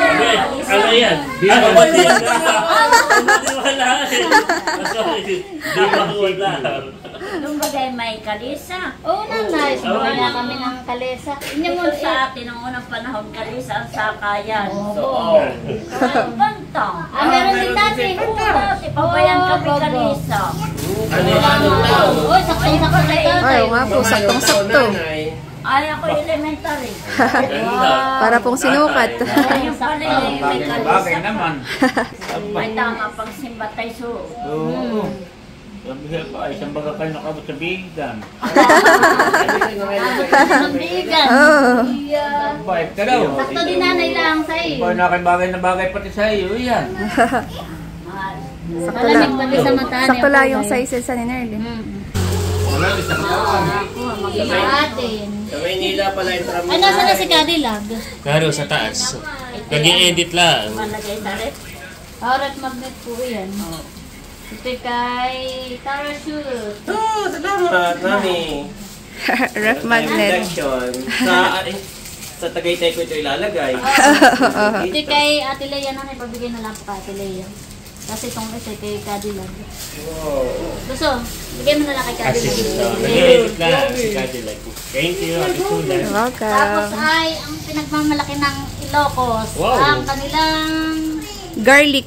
Ano yan? Bigan City. Bigan City. Nung bagay may kalisa. Oo, nanay. Subukan na kami ng kalesa. Inyo mo sa atin ang unang panahon kalisa ang sakayan. Oo. Bantang. Meron din dati. Dati pabayan kami kalisa. Uy, saktong-sakto na ito. Ay, nga po, saktong-sakto. Ay, ako elementary. Para pong sinukat. Ayun pala may kalisa. Bagay naman. May tama pang simba tayo so. Oo. Sabi ko ay isang baga kayo nakabot sa bigan. Ang bigan. Bait ka daw. Sakto din nanay lang sa iyo. Ba na bagay na bagay pati sa iyo, yan. Malamig pati sa mata niya. Sakto lang yung sizes sa Nerly. Wala, isang kawan. Sa atin. Sa Maynila pala yung tram. Ay, nasa na si Cadillac? Karo sa taas. Nag-i-edit lang. Malagay sa rep. Rep magnet po yan. Ito kay Parachute. Salamat, Mami. Ref magnet. Sa Tagaytay ko ito ilalagay. Ito kay Ate Leia na ipabigay na lang po ka Ate Leia. Kasi itong ito kay Cadillac. Gusto, bigay mo na lang kay Cadillac. Nag-i-edit lang si Cadillac. Thank you, Ate Sula. Welcome. Tapos ay ang pinagmamalaki ng Ilocos. Ang kanilang garlic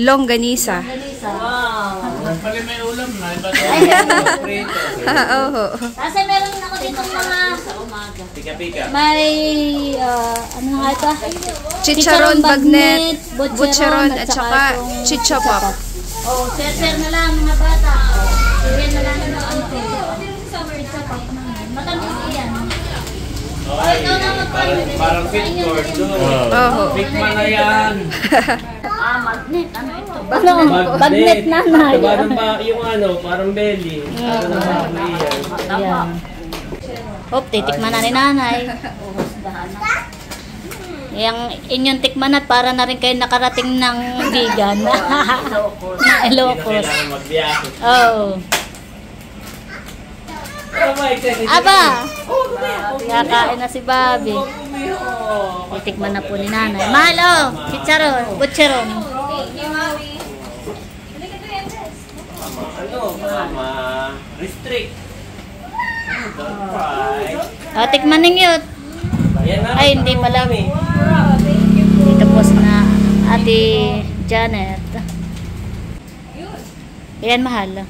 longganisa. Wow. Pali may ulam na. Oo. Kasi meron ako dito mga sa umaga. Pika-pika. May ano nga ito? Chicharon bagnet, butcheron at saka chichopop. Oh, share na lang mga bata. Share na lang ng ano ko. Matamis iyan. Parang fit course doon. Bigman na yan. Magnet. Ano ito? Bagnet nanay. Parang ba yung ano, parang belly. Ayan. Hop, titikman na ni nanay. Yang inyong tikman at para na rin kayo nakarating ng vegan. Na Ilocos. Oh. Aba! Kakain na si Bobby. Titikman na po ni nanay. Mahal oh! Chicharon, butcheron. Ano, mama? Restrict. Tikman ninyo. Ay, hindi pala. Dito po na Ate Janet. Ayan, mahal.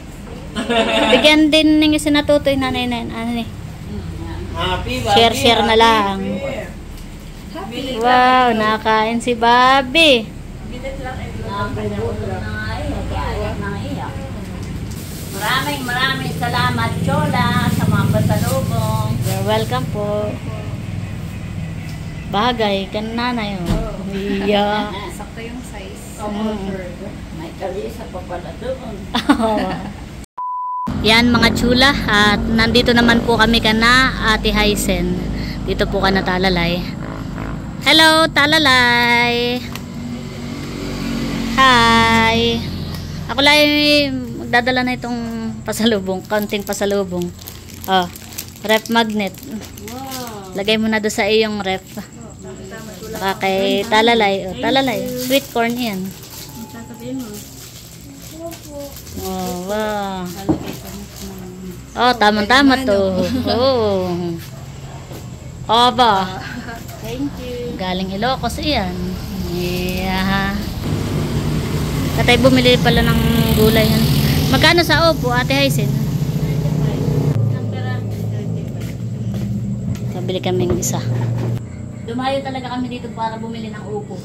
Bigyan din ninyo si Natutoy nanay na ano ni. Share na lang. Wow, nakain si Bobby. Maraming salamat Chola sa mga pasalubong. You're welcome po. Bagay kan nanay oh. Yeah. Sakto yung size. May kalisa pa pala doon. Yan mga chula at nandito naman po kami kana Ate Hysen. Dito po ka na Talalay. Hello Talalay. Hi. Ako lang magdadala na itong pasalubong, kaunting pasalubong. Oh, ref magnet. Lagay mo na doon sa iyong ref. Baka kay Talalay. Oh, Talalay. Sweet corn yan. Oh, wow. Oh, tama-tama to. Oh. Aba. Thank you. Galing Ilocos yan. Yeah. Tatay bumili pala ng gulay yan. Magkano sa opo, Ate Hysen? Kabili kaming isa. Dumayo talaga kami dito para bumili ng upo.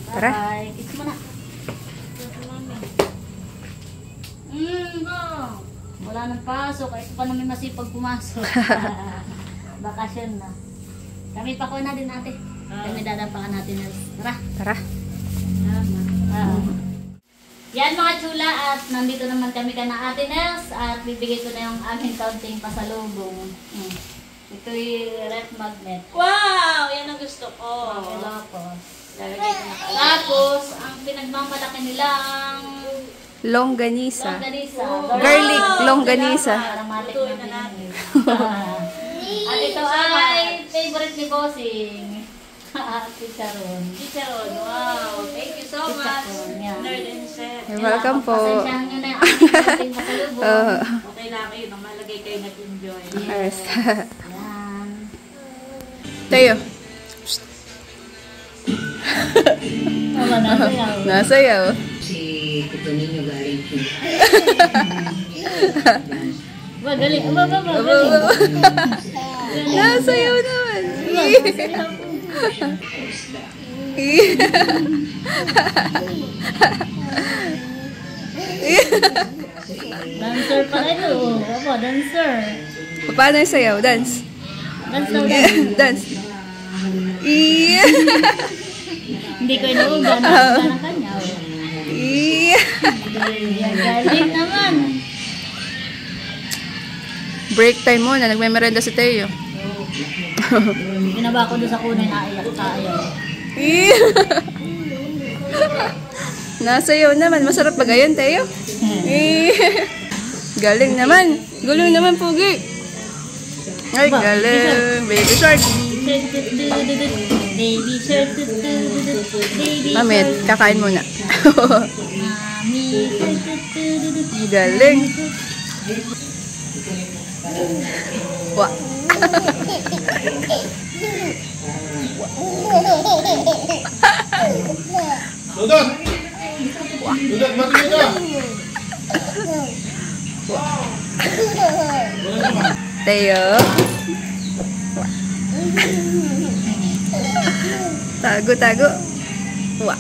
Tara. Bye. Kiss mo na. Wala nang pasok. Ito pa namin masipag pumasok. Bakasyon na. Kami pa ko na din natin. Kami dadapakan natin. Tara. Tara. Yan mga chula, at nandito naman kami ka na Ate Nels at bibigay ko na yung aming kaunting pasalubong. Ito'y ref magnet. Wow! Yan ang gusto ko. Tapos, ang pinagmamalaki nilang longganisa. Longganisa. Garlic longganisa. Lutuin na natin. At ito ay favorite ni Bossing. Chicharon. Chicharon. Wow. Thank you so much. Nerd and Chef. You're welcome po. Pasensyahan nyo na yung ating pasalubong. Okay lang kayo. Nang malagay kayo nag-enjoy. Yes. Yan. Tayo. Wala, nasayaw. Nasayaw. Si Tito Nino galing po. Galing. Nasayaw naman. Dancer pa ito. Opo, dancer. Paano yung sayaw? Dance? Dance daw, dance. Dance. Hindi ko inuugan. Inuugan ang kanya. Galing naman. Break time muna. Nagme-merenda si Teo. Ginaba ko doon sa kunay na ayaw. Nasayaw naman. Masarap ba gayon, Teo? Galing naman. Galing naman, Pugi. Ay, galing. Baby shark. Baby shark. Mamit, kakain muna. Galing. Wah. Dudut! Dudut, mati ka! Teo. Tago. Wah.